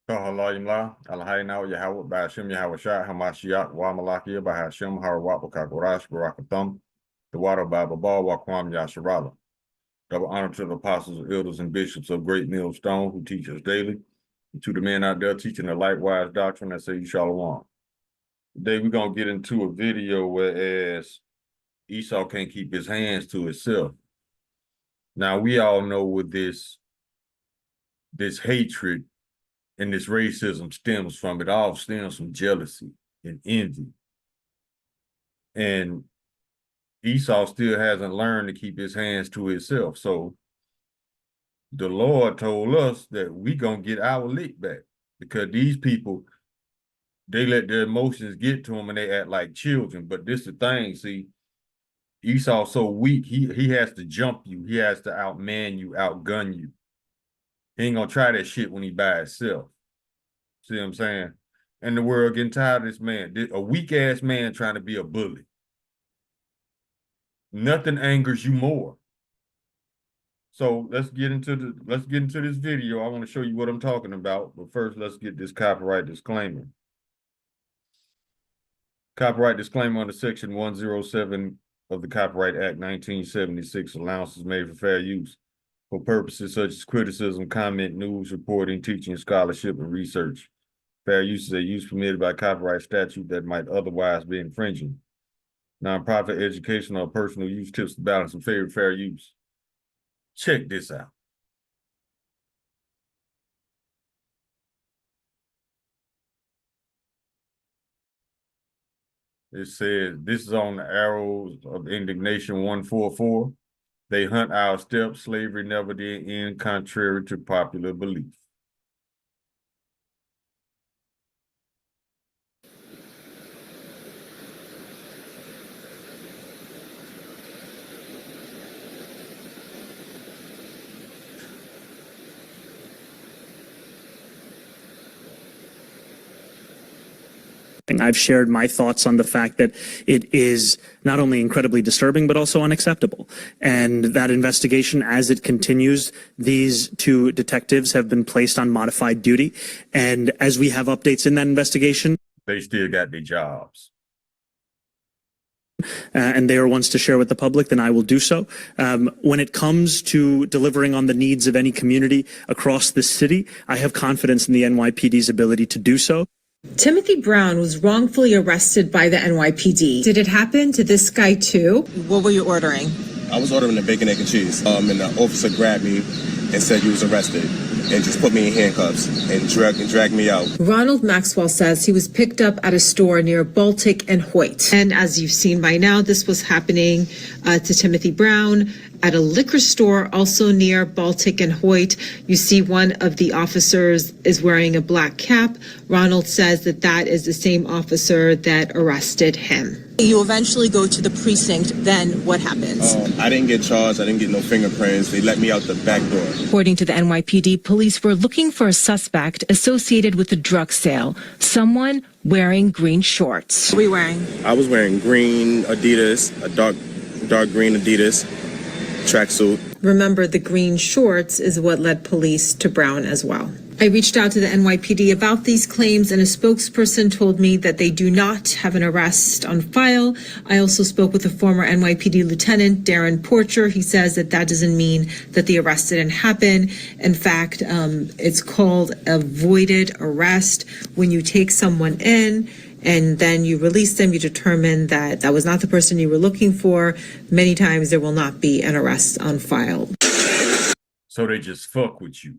Kahalayimla, Alhaina, Yahweh, Bashim, Yahweh Shah, Hamashiach, Wamalakia, Bahashim, Harawat, Wakagorash, Barakathum, the water Bible Ball, Wakwam Yasharala. Double honor to the apostles, elders, and bishops of Great Millstone who teach us daily, and to the men out there teaching the likewise doctrine that say you shalom. Today we're going to get into a video whereas Esau can't keep his hands to himself. Now, we all know what this hatred and this racism stems from. It all stems from jealousy and envy. And Esau still hasn't learned to keep his hands to himself. So the Lord told us that we gonna get our lick back because these people, they let their emotions get to them and they act like children. But this is the thing, see, Esau's so weak, he has to jump you. He has to outman you, outgun you. He ain't gonna try that shit when he by himself. See what I'm saying? And the world getting tired of this man. A weak-ass man trying to be a bully. Nothing angers you more. So let's get into this video. I want to show you what I'm talking about. But first, let's get this copyright disclaimer. Copyright disclaimer under Section 107 of the Copyright Act 1976. Allowances made for fair use for purposes such as criticism, comment, news, reporting, teaching, scholarship, and research. Fair use is a use permitted by copyright statute that might otherwise be infringing. Nonprofit, educational, or personal use tips to balance in favor of fair use. Check this out. It says, this is on the Arrows of Indignation 144. They hunt our steps, slavery never did end, contrary to popular belief. I've shared my thoughts on the fact that it is not only incredibly disturbing, but also unacceptable. And that investigation, as it continues, these two detectives have been placed on modified duty. And as we have updates in that investigation, they still got their jobs. And they are ones to share with the public, then I will do so. When it comes to delivering on the needs of any community across the city, I have confidence in the NYPD's ability to do so. Timothy Brown was wrongfully arrested by the NYPD. Did it happen to this guy too? What were you ordering? I was ordering the bacon, egg, and cheese. And the officer grabbed me and said he was arrested and just put me in handcuffs and dragged me out. Ronald Maxwell says he was picked up at a store near Baltic and Hoyt. And as you've seen by now, this was happening to Timothy Brown at a liquor store also near Baltic and Hoyt. You see one of the officers is wearing a black cap. Ronald says that that is the same officer that arrested him. You eventually go to the precinct, then what happens? I didn't get charged, I didn't get no fingerprints, they let me out the back door. According to the NYPD, police were looking for a suspect associated with the drug sale, someone wearing green shorts. What were you wearing? I was wearing green Adidas, a dark green Adidas tracksuit. Remember, the green shorts is what led police to Brown as well. I reached out to the NYPD about these claims, and a spokesperson told me that they do not have an arrest on file. I also spoke with a former NYPD lieutenant, Darren Porcher. He says that that doesn't mean that the arrest didn't happen. In fact, it's called a voided arrest. When you take someone in and then you release them, you determine that that was not the person you were looking for. Many times there will not be an arrest on file. So they just fuck with you.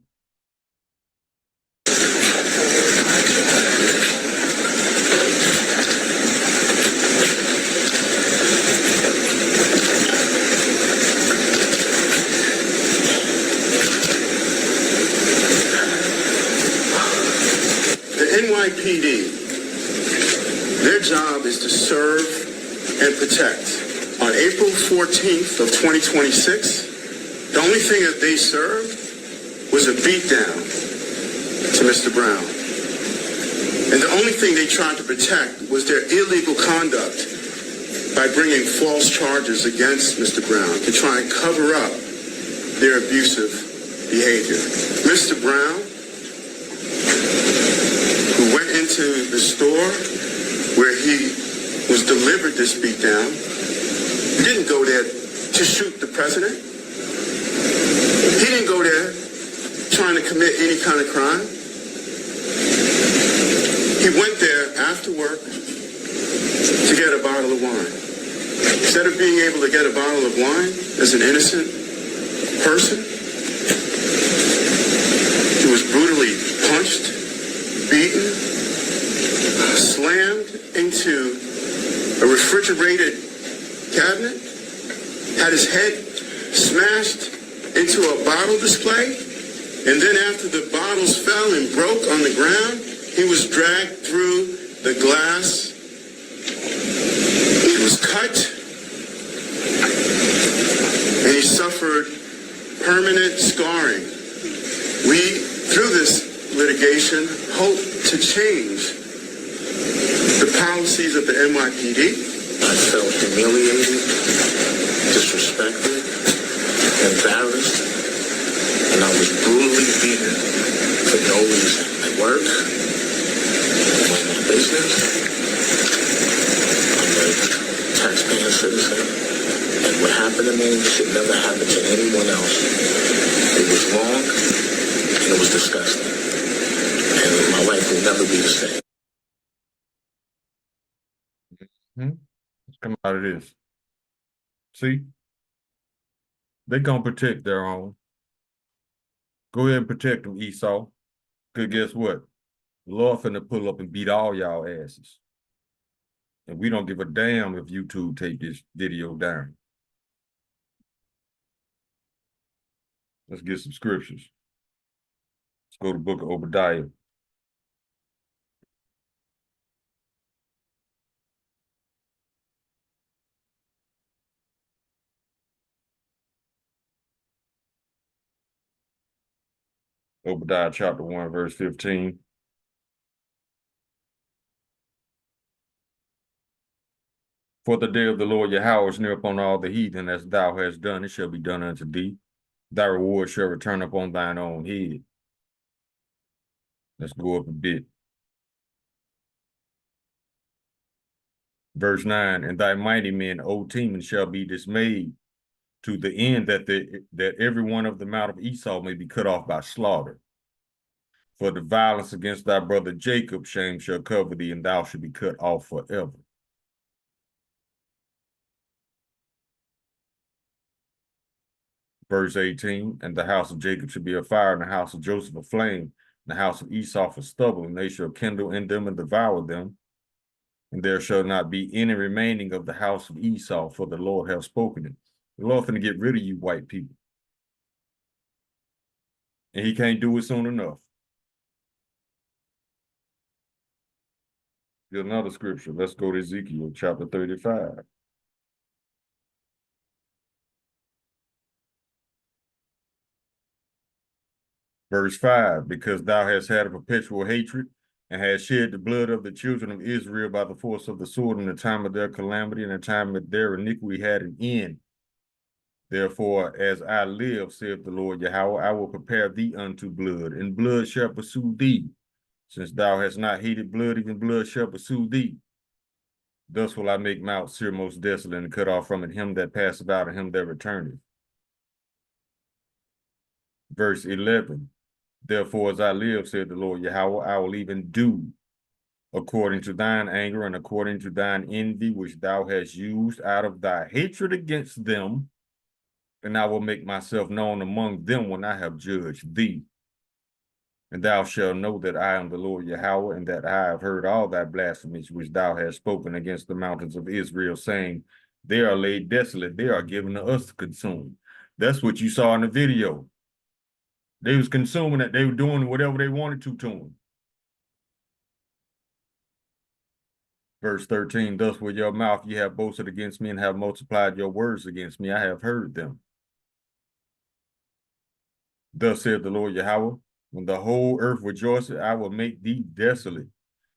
NYPD, their job is to serve and protect. On April 14th of 2026, the only thing that they served was a beatdown to Mr. Brown. And the only thing they tried to protect was their illegal conduct by bringing false charges against Mr. Brown to try and cover up their abusive behavior. Mr. Brown the store where he was delivered this beatdown. He didn't go there to shoot the president. He didn't go there trying to commit any kind of crime. He went there after work to get a bottle of wine. Instead of being able to get a bottle of wine as an innocent person, he was brutally punched, beaten, slammed into a refrigerated cabinet, had his head smashed into a bottle display, and then after the bottles fell and broke on the ground, he was dragged through the glass. He was cut, and he suffered permanent scarring. We, through this litigation, hope to change the policies of the NYPD. I felt humiliated, disrespected, embarrassed, and I was brutally beaten for no reason. At work, in my business, I'm a taxpaying citizen, and what happened to me should never happen to anyone else. It was wrong, and it was disgusting, and my life will never be the same. Let's come out of this. See? They gonna protect their own. Go ahead and protect them, Esau. Because guess what? The Lord finna pull up and beat all y'all asses. And we don't give a damn if YouTube take this video down. Let's get some scriptures. Let's go to the book of Obadiah. Obadiah chapter 1, verse 15. For the day of the Lord Yahweh is near upon all the heathen, as thou hast done, it shall be done unto thee. Thy reward shall return upon thine own head. Let's go up a bit. Verse 9, and thy mighty men, O Teman, shall be dismayed, to the end that every one of them out of Esau may be cut off by slaughter. For the violence against thy brother Jacob, shame shall cover thee, and thou shalt be cut off forever. Verse 18, and the house of Jacob shall be a fire, and the house of Joseph a flame, and the house of Esau for stubble, and they shall kindle in them and devour them. And there shall not be any remaining of the house of Esau, for the Lord hath spoken it. The Lord's going to get rid of you white people. And he can't do it soon enough. Here's another scripture. Let's go to Ezekiel chapter 35. Verse 5, because thou hast had a perpetual hatred, and hast shed the blood of the children of Israel by the force of the sword in the time of their calamity, and the time of their iniquity had an end. Therefore, as I live, saith the Lord Yahweh, I will prepare thee unto blood, and blood shall pursue thee. Since thou hast not hated blood, even blood shall pursue thee. Thus will I make Mount Seir most desolate, and cut off from it him that passeth out, and him that returneth. Verse 11, therefore, as I live, said the Lord Yahweh, I will even do according to thine anger and according to thine envy, which thou hast used out of thy hatred against them, and I will make myself known among them when I have judged thee. And thou shalt know that I am the Lord Yahweh, and that I have heard all thy blasphemies which thou hast spoken against the mountains of Israel, saying, they are laid desolate, they are given to us to consume. That's what you saw in the video. They was consuming it. They were doing whatever they wanted to them. Verse 13, thus with your mouth ye have boasted against me, and have multiplied your words against me. I have heard them. Thus said the Lord Yahweh, when the whole earth rejoiceth, I will make thee desolate,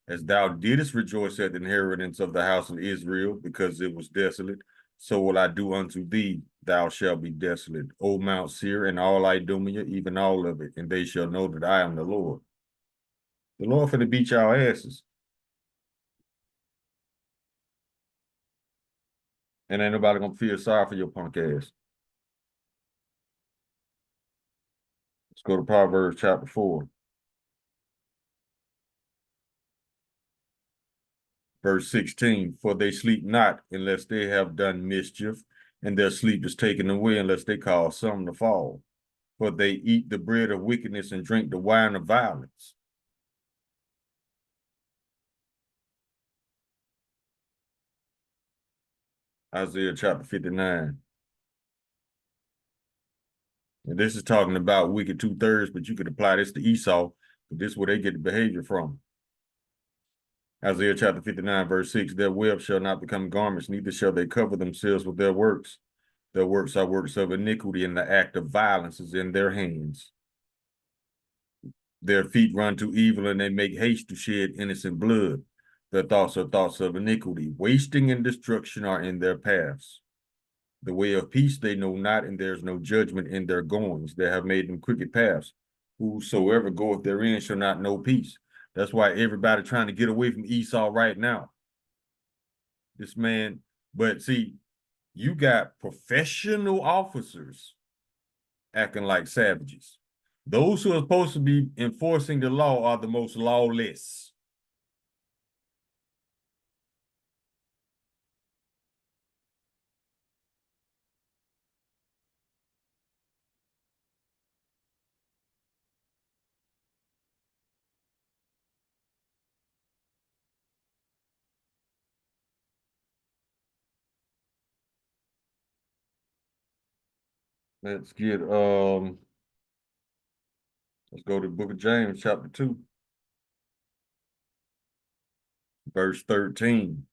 as thou didst rejoice at the inheritance of the house of Israel, because it was desolate. So will I do unto thee, thou shalt be desolate, O Mount Seir, and all Idumea, even all of it, and they shall know that I am the Lord. The Lord finna beat y'all asses. And ain't nobody gonna feel sorry for your punk ass. Let's go to Proverbs chapter 4, verse 16. For they sleep not unless they have done mischief, and their sleep is taken away unless they cause some to fall. For they eat the bread of wickedness and drink the wine of violence. Isaiah chapter 59. And this is talking about wicked 2/3, but you could apply this to Esau, but this is where they get the behavior from. Isaiah chapter 59, verse 6, their web shall not become garments, neither shall they cover themselves with their works. Their works are works of iniquity, and the act of violence is in their hands. Their feet run to evil, and they make haste to shed innocent blood. Their thoughts are thoughts of iniquity. Wasting and destruction are in their paths. The way of peace they know not, and there is no judgment in their goings. They have made them crooked paths. Whosoever goeth therein shall not know peace. That's why everybody trying to get away from Esau right now. This man, but see, you got professional officers acting like savages. Those who are supposed to be enforcing the law are the most lawless. Let's get let's go to the book of James, chapter 2, verse 13.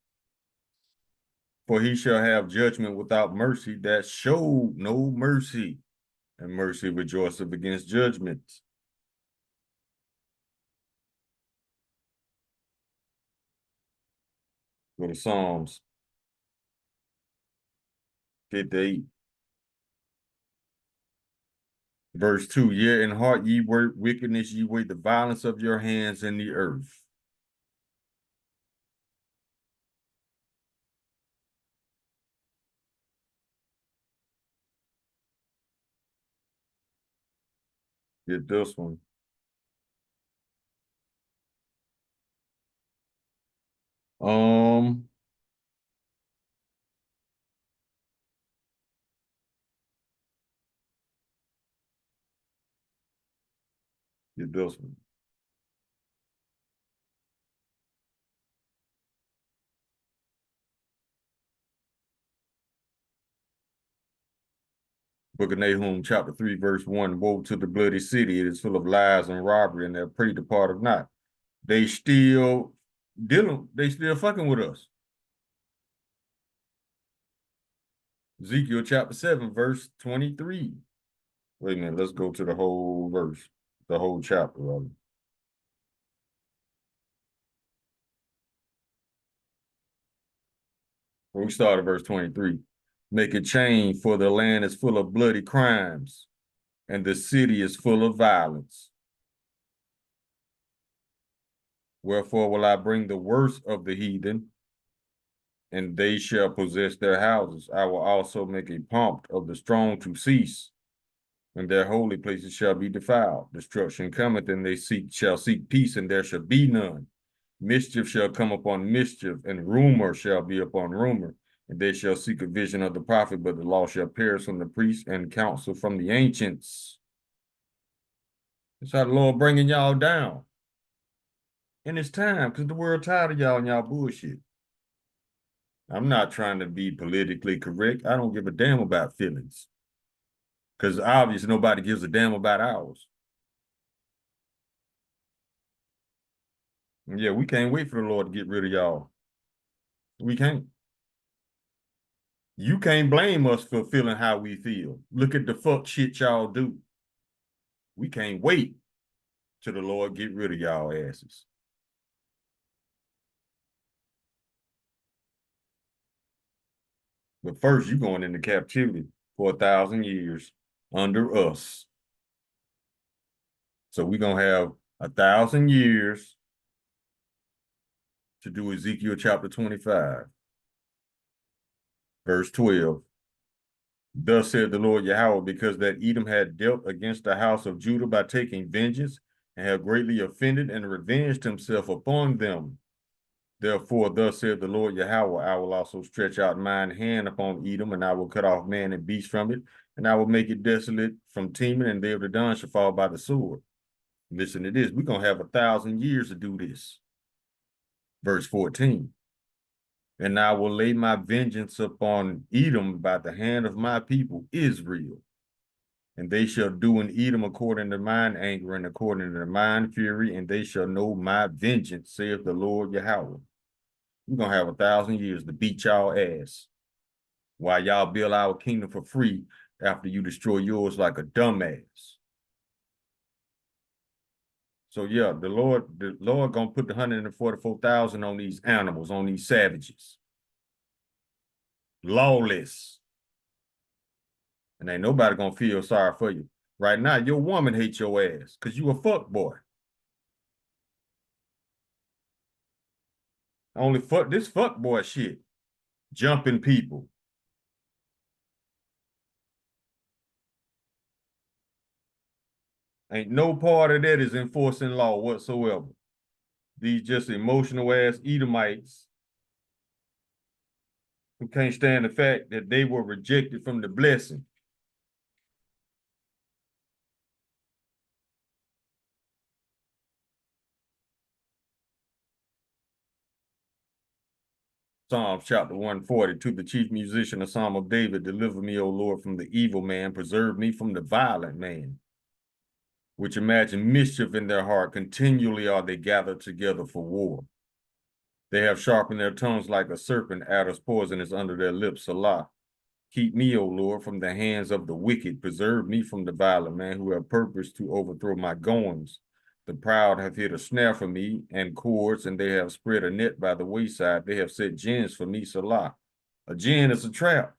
For he shall have judgment without mercy that showed no mercy, and mercy rejoiceth against judgment. Go to Psalms 58, verse 2. Yea, in heart ye work wickedness, ye wait the violence of your hands in the earth. Get this one. Um, get this one. Book of Nahum, chapter 3, verse 1. Woe to the bloody city, it is full of lies and robbery, and their prey departed not. They still fucking with us. Ezekiel chapter 7, verse 23. Wait a minute, let's go to the whole verse, the whole chapter, rather. We start at verse 23. Make a change, for the land is full of bloody crimes, and the city is full of violence. Wherefore will I bring the worst of the heathen, and they shall possess their houses. I will also make a pomp of the strong to cease, and their holy places shall be defiled. Destruction cometh, and they shall seek peace, and there shall be none. Mischief shall come upon mischief, and rumor shall be upon rumor. And they shall seek a vision of the prophet, but the law shall perish from the priests and counsel from the ancients. That's how the Lord bringing y'all down. And it's time, because the world tired of y'all and y'all bullshit. I'm not trying to be politically correct. I don't give a damn about feelings. Because obviously nobody gives a damn about ours. And yeah, we can't wait for the Lord to get rid of y'all. We can't. You can't blame us for feeling how we feel. Look at the fuck shit y'all do. We can't wait till the Lord get rid of y'all asses. But first, you going into captivity for 1,000 years under us. So we're going to have 1,000 years to do Ezekiel chapter 25. Verse 12. Thus said the Lord Yahweh, because that Edom had dealt against the house of Judah by taking vengeance, and have greatly offended and revenged himself upon them. Therefore, thus said the Lord Yahweh, I will also stretch out mine hand upon Edom, and I will cut off man and beast from it, and I will make it desolate from Teman, and they of the Don shall fall by the sword. Listen to this. We're going to have 1,000 years to do this. Verse 14. And I will lay my vengeance upon Edom by the hand of my people, Israel. And they shall do in Edom according to mine anger and according to mine fury, and they shall know my vengeance, saith the Lord Yahweh. We're going to have 1,000 years to beat y'all ass while y'all build our kingdom for free after you destroy yours like a dumbass. So yeah, the Lord gonna put the 144,000 on these animals, on these savages. Lawless. And ain't nobody gonna feel sorry for you. Right now, your woman hates your ass because you a fuck boy. Only fuck this fuck boy shit. Jumping people. Ain't no part of that is enforcing law whatsoever. These just emotional ass Edomites who can't stand the fact that they were rejected from the blessing. Psalms chapter 140, to the chief musician, a psalm of David, deliver me, O Lord, from the evil man, preserve me from the violent man, which imagine mischief in their heart, continually are they gathered together for war. They have sharpened their tongues like a serpent, adder's poison is under their lips, Salah. Keep me, O Lord, from the hands of the wicked, preserve me from the violent man who have purposed to overthrow my goings. The proud have hid a snare for me and cords, and they have spread a net by the wayside. They have set gins for me, Salah. A gin is a trap.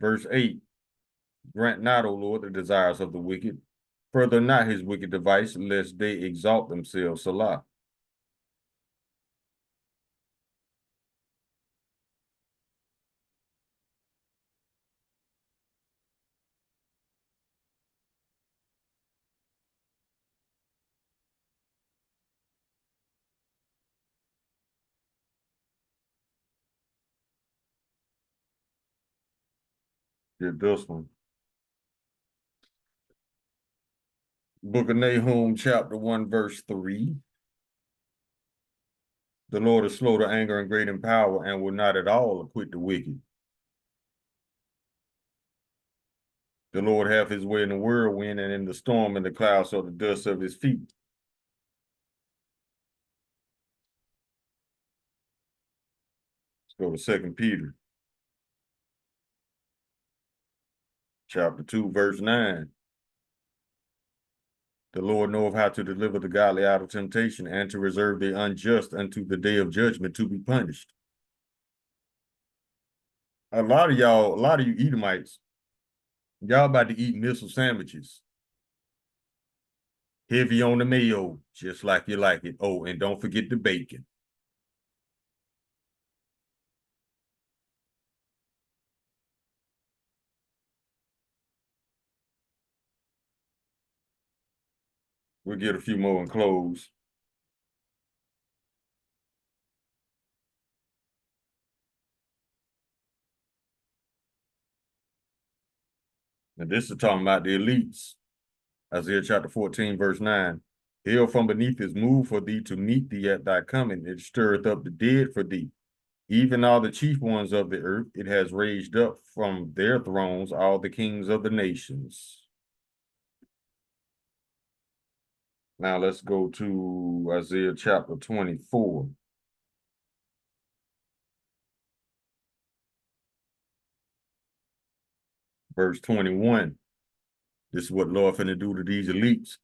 Verse 8, grant not, O Lord, the desires of the wicked. Further not his wicked device, lest they exalt themselves, Salah. Get this one. Book of Nahum, chapter 1, verse 3. The Lord is slow to anger and great in power, and will not at all acquit the wicked. The Lord hath his way in the whirlwind, and in the storm and the clouds are the dust of his feet. Let's go to 2 Peter. Chapter 2, verse 9. The Lord knoweth how to deliver the godly out of temptation, and to reserve the unjust unto the day of judgment to be punished. A lot of you Edomites, y'all about to eat missile sandwiches. Heavy on the mayo, just like you like it. Oh, and don't forget the bacon. We'll get a few more and close. And this is talking about the elites. Isaiah chapter 14, verse 9. Hell from beneath is moved for thee to meet thee at thy coming. It stirreth up the dead for thee. Even all the chief ones of the earth, it has raised up from their thrones all the kings of the nations. Now let's go to Isaiah chapter 24. Verse 21. This is what the Lord finna do to these elites.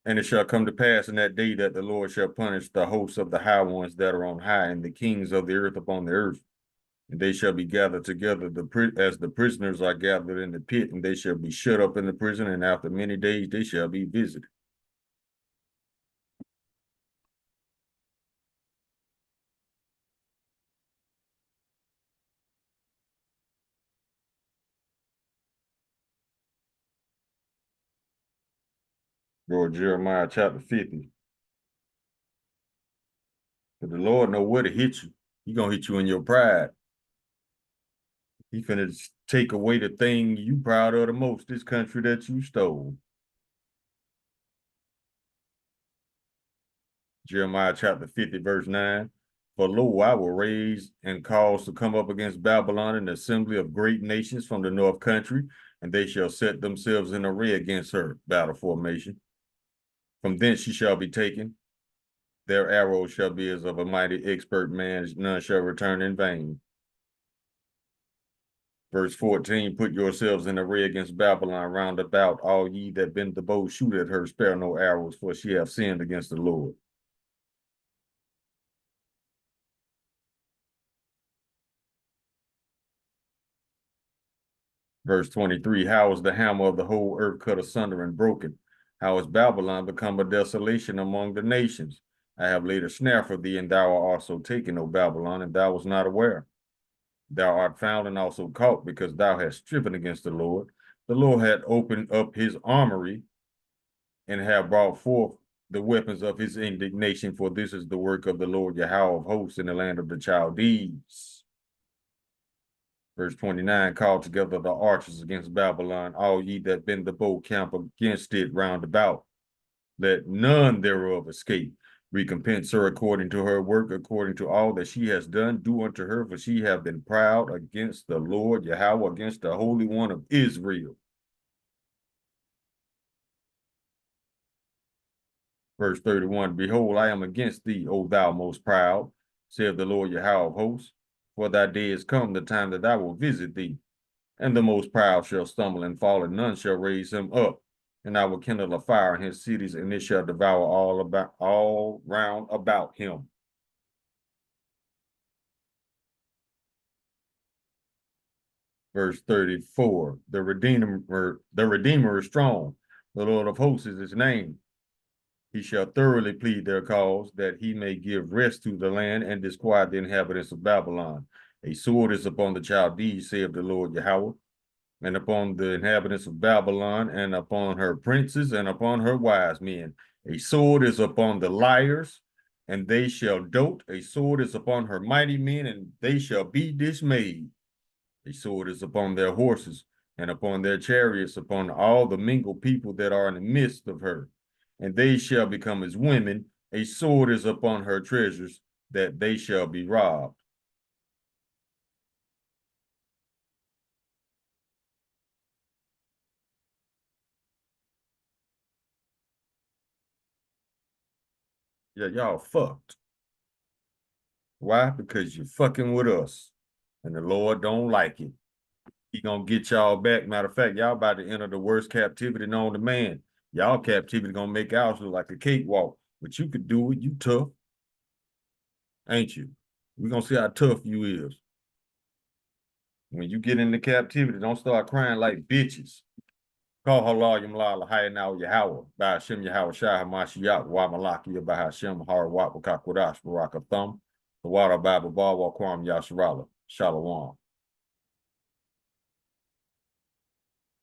And it shall come to pass in that day that the Lord shall punish the hosts of the high ones that are on high, and the kings of the earth upon the earth. And they shall be gathered together as the prisoners are gathered in the pit, and they shall be shut up in the prison, and after many days they shall be visited. Go to Jeremiah chapter 50. But the Lord know where to hit you. He gonna hit you in your pride. He finna take away the thing you proud of the most, this country that you stole. Jeremiah chapter 50, verse 9. For lo, I will raise and cause to come up against Babylon an assembly of great nations from the north country, and they shall set themselves in array against her, battle formation. From thence she shall be taken. Their arrows shall be as of a mighty expert man, none shall return in vain. Verse 14, put yourselves in array against Babylon round about, all ye that bend the bow, shoot at her, spare no arrows, for she hath sinned against the Lord. Verse 23, how is the hammer of the whole earth cut asunder and broken? How is Babylon become a desolation among the nations? I have laid a snare for thee, and thou art also taken, O Babylon, and thou wast not aware. Thou art found and also caught, because thou hast striven against the Lord. The Lord had opened up his armory and have brought forth the weapons of his indignation, for this is the work of the Lord Yahweh of hosts in the land of the Chaldees. Verse 29, call together the archers against Babylon, all ye that bend the bow, camp against it round about. Let none thereof escape. Recompense her according to her work, according to all that she has done. Do unto her, for she have been proud against the Lord Yahweh, against the Holy One of Israel. Verse 31, behold, I am against thee, O thou most proud, saith the Lord Yahweh of hosts. For thy day is come, the time that I will visit thee. And the most proud shall stumble and fall, and none shall raise him up. And I will kindle a fire in his cities, and it shall devour all round about him. Verse 34, the Redeemer is strong. The Lord of hosts is his name. He shall thoroughly plead their cause, that he may give rest to the land and disquiet the inhabitants of Babylon. A sword is upon the Chaldees, saith the Lord Yahweh, and upon the inhabitants of Babylon, and upon her princes, and upon her wise men. A sword is upon the liars, and they shall dote. A sword is upon her mighty men, and they shall be dismayed. A sword is upon their horses, and upon their chariots, upon all the mingled people that are in the midst of her. And they shall become as women. A sword is upon her treasures, that they shall be robbed. Yeah, y'all fucked. Why? Because you're fucking with us. And the Lord don't like it. He gonna get y'all back. Matter of fact, y'all about to enter the worst captivity known to man. Y'all captivity gonna make ours look like a cakewalk. But you could do it. You tough, ain't you? We gonna see how tough you is. When you get into captivity, don't start crying like bitches. Call halal yamla lahayanaw Yahweh, by Hashem Yahweh Shah Hamashiach, wa malaki by Hashem Har Wat Wakakwadash Baraka Thumb, the water Bible Bar Wakwam Yasharala, Shalom.